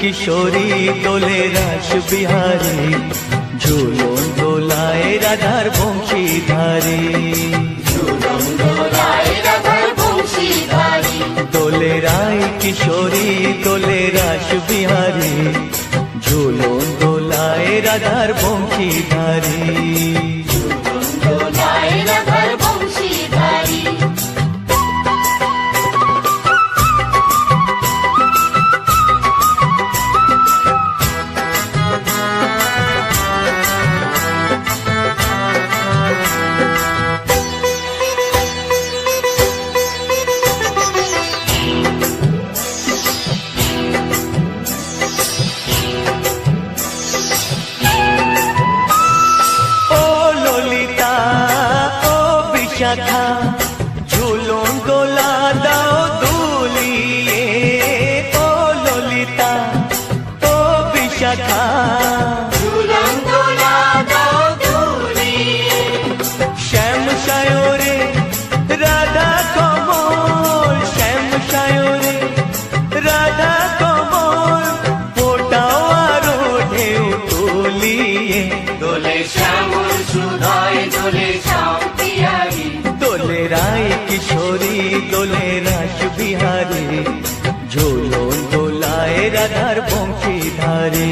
किशोरी दोले रास बिहारी झूलन दोलाए राधार बंशीधारी दोले राय किशोरी दोले रास बिहारी झूलन दोलाए राधार बंशीधारी झूलन दोला दाओ दुलिए ओ ललिता ओ विशाखा झूलन दोला दाओ दुलिए श्याम सायोरे राधा कमल श्याम सायोरे राधा कमल फोटाओ आरो ढेउ तुलिए दोले श्यामल सुधाय दोले श्याम पियारी दोले राय किशोरी दोले रास बिहारी झूलन दोलाए राधार बंशीधारी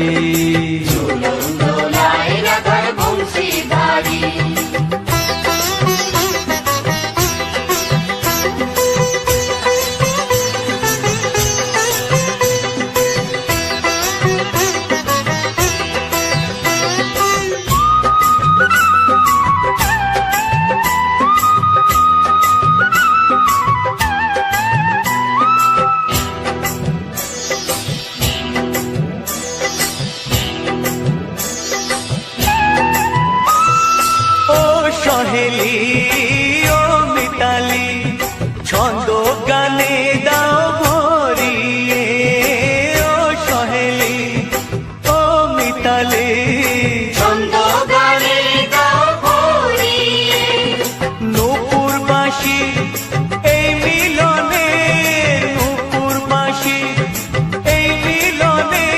झूलन दोलाए राधार बंशीधारी सहेली ओ मिताली छंद गाने दाओ भरिए ओ सहेली ओ मिताली छंद गाने दाओ भरिए नूपुर बासी এই মিলনে নূপুর বাসি এই মিলনে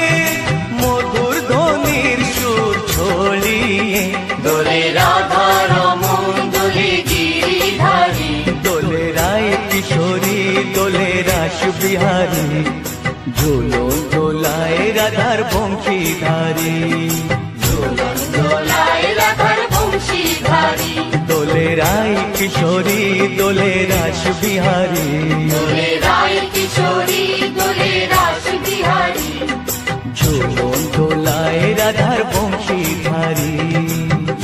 মধুর ধ্বনির সুর ছড়িয়ে দোলে রাধা किशोरी दोले रास बिहारी झूलन दोलाए राधार बंशीधारी झूलन दोलाए राधार बंशीधारी दोले राय किशोरी दोले रास बिहारी दोले राय किशोरी दोले रास बिहारी झूलन दोलाए राधार बंशीधारी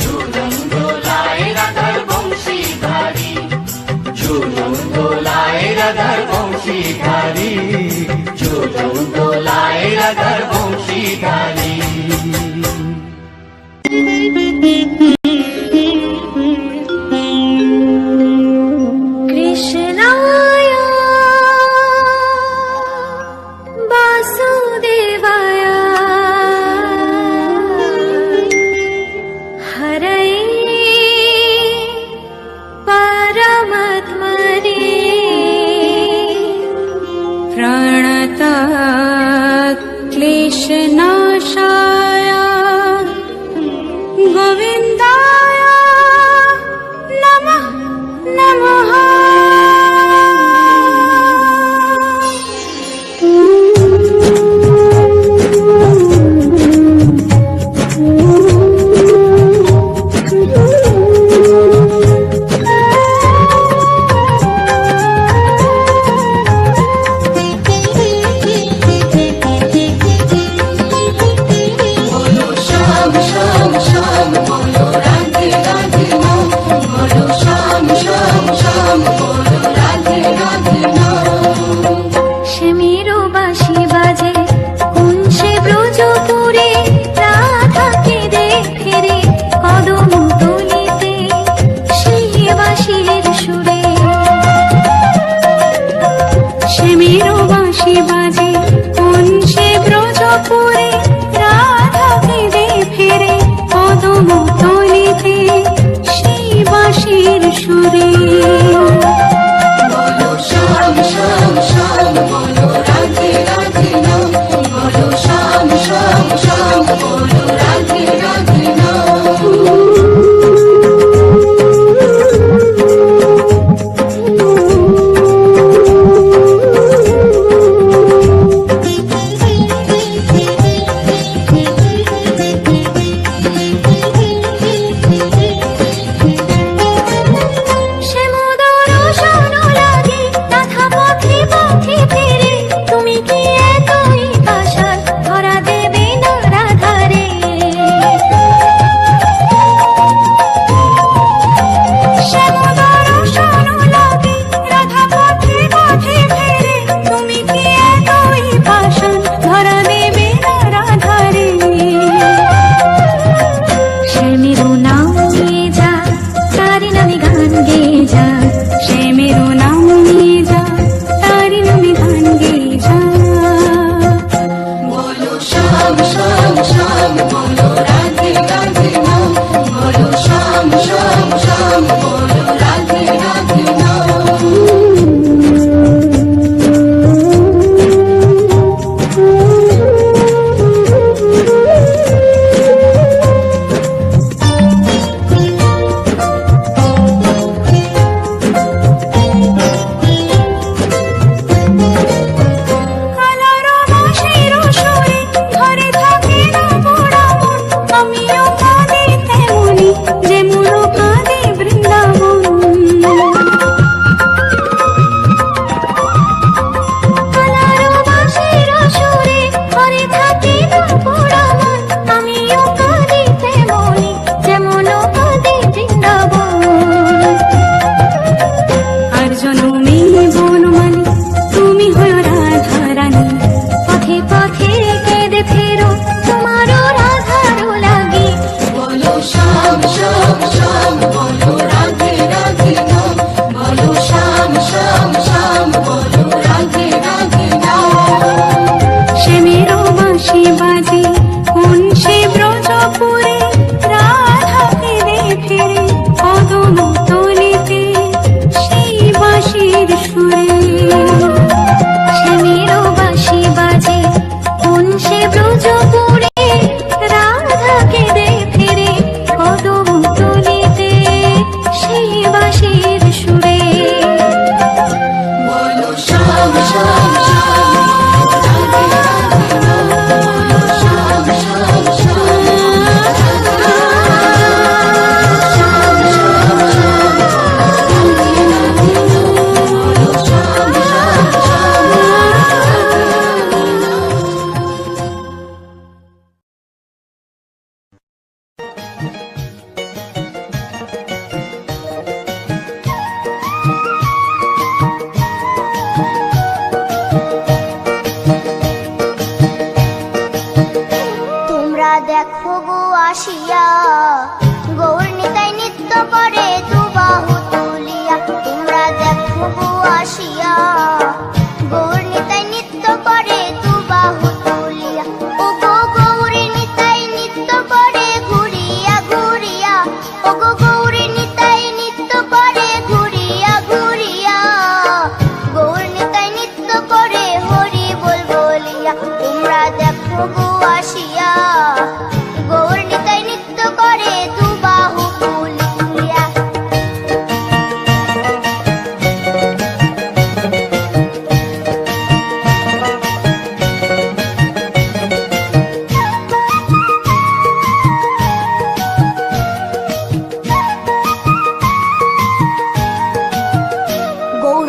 झूलन दोलाए राधार बंशीधारी झूलन दोलाए राधार बंशीधारी झूलन दोलाए राधार बंशीधारी कृष्णाय वासुदेवाय हरये परमात्मने प्रणत क्लेशनाशाय गोविन्दाय नमः नमः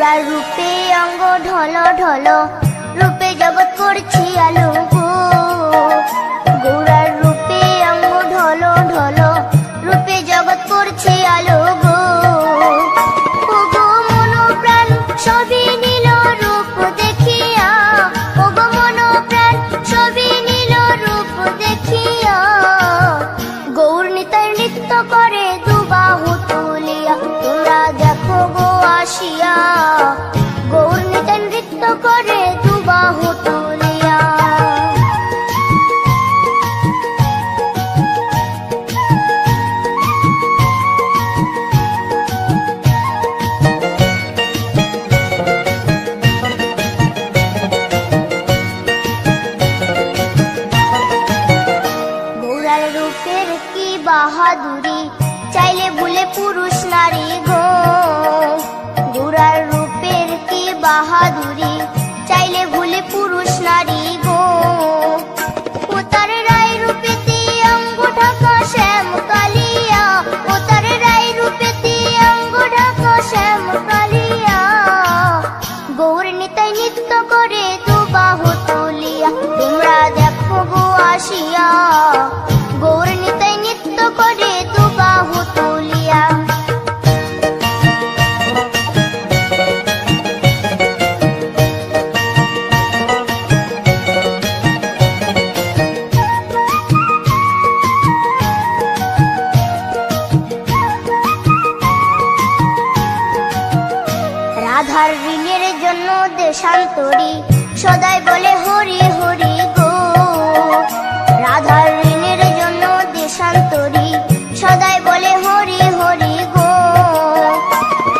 গৌরার রূপে অঙ্গ ঢল ঢল, রূপে জগৎ করছি আলো গো। গৌরার রূপে অঙ্গ ঢল ঢল, রূপে জগৎ করছি আলো গো। ও গো মন প্রাণ সবই নীল রূপ দেখিয়া, ও গো মন প্রাণ সবই নীল রূপ দেখিয়া। গৌর নিতাই নৃত্য করে দুবাহু তুলিয়া, তোমরা দেখো গো আসিয়া। গৌর নিতাই নৃত্য করে দুবাহু তুলিয়া। গৌরার রূপের কি বাহাদুরি, চাইলে ভুলে পুরুষ নারী গো। গৌরার রূপের কি বাহাদুরি, চাইলে ভুলে পুরুষ নারী গো। ও তার রায় রূপেতে অঙ্গ ঢাকা শ্যাম কালিয়া, ও তার রায় রূপেতে অঙ্গ ঢাকা শ্যাম কালিয়া। গৌর নিতাই নৃত্য করে দুবাহু তুলিয়া, তোমরা দেখো গো আসিয়া। গৌর নিতাই নৃত্য করে দুবাহু তুলিয়া। রাধার ঋণের জন্য দেশান্তরী, সদাই বলে হরি হরি গো। রাধার ঋণের জন্য দেশান্তরী, সদাই বলে হরি হরি গো।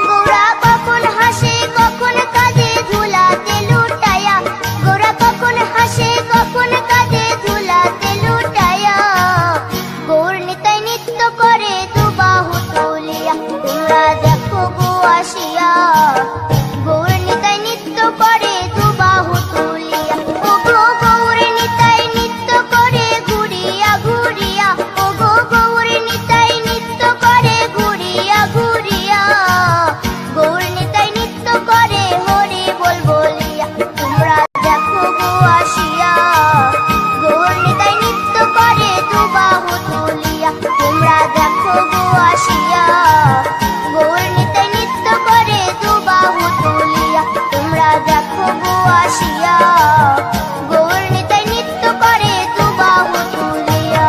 গৌরা কখন হাসে কখন কাঁদে ধুলাতে লুটায়া, গৌরা কখন হাসে কখন কাঁদে ধুলাতে লুটায়া। গৌর নিতাই নৃত্য করে দুবাহু তুলিয়া, তোমরা দেখো গো আসিয়া। গৌর নিতাই নৃত্য করে দুবাহু তুলিয়া। ও গো গৌর নিতাই নৃত্য করে ঘুরিয়া ঘুরিয়া, ও গো গৌর নিতাই নৃত্য করে ঘুরিয়া ঘুরিয়া। গৌর নিতাই নৃত্য করে হরি বল বলিয়া, তোমরা দেখো গো আসিয়া। গৌর নিতাই নৃত্য করে দুবাহু তুলিয়া, তোমরা দেখো গো আসিয়া। গৌর নিতাই নৃত্য করে দুবাহু তুলিয়া, তোমরা দেখো গো আসিয়া। গৌর নিতাই নৃত্য করে দুবাহু তুলিয়া।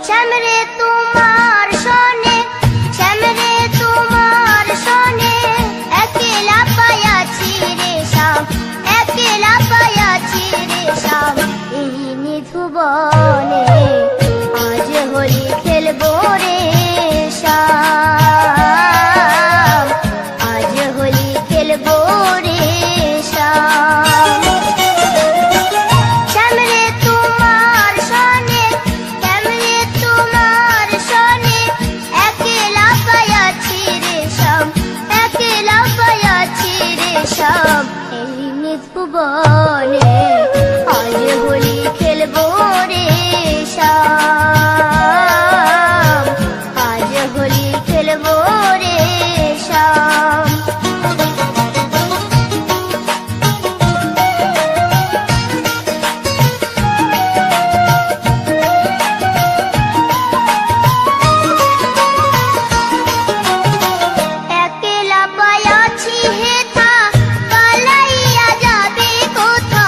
শ্যামরে তোমার সনে, শ্যামরে তোমার সনে, একলা পায়াছি রে শ্যাম, একলা পায়াছি রে শ্যাম। এই নিধুবনে আজ হোলি খেলবো রে শ্যাম, আজ হোলি খেলবো রে শ্যাম। শ্যামরে তোমার সনে, শ্যামরে তোমার সনে, একলা পায়াছি রে শ্যাম, একলা পায়াছি রে শ্যাম। এই নিধুবনে আজ হোলি খেলবো রে শ্যাম, আজ হোলি খেলবো রে শ্যাম। একলা পায়াছি হেথা, পালাইয়া যাবে কোথা।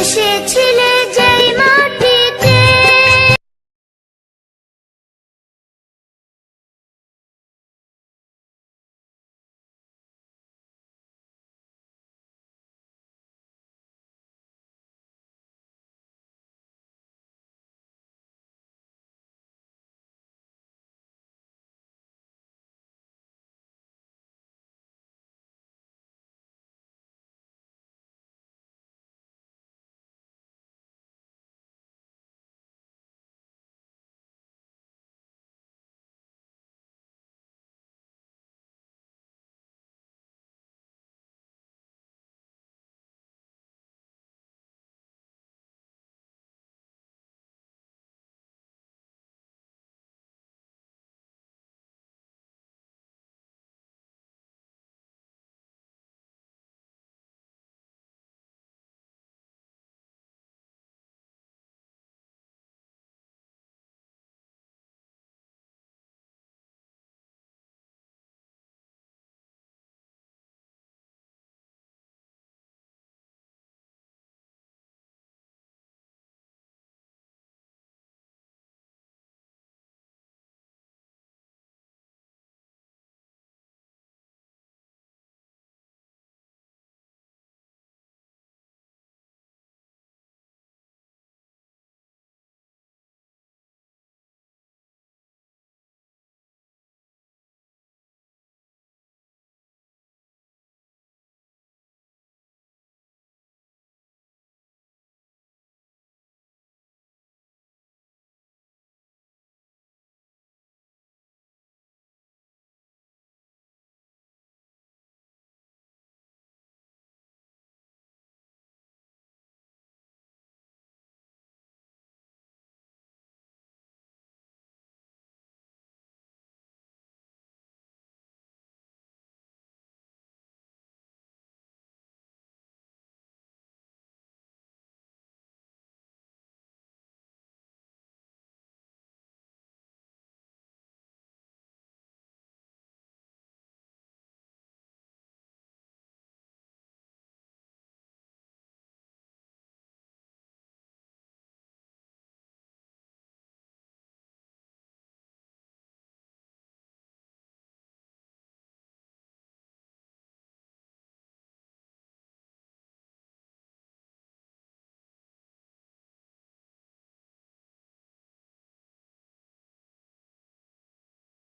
এসেছিলে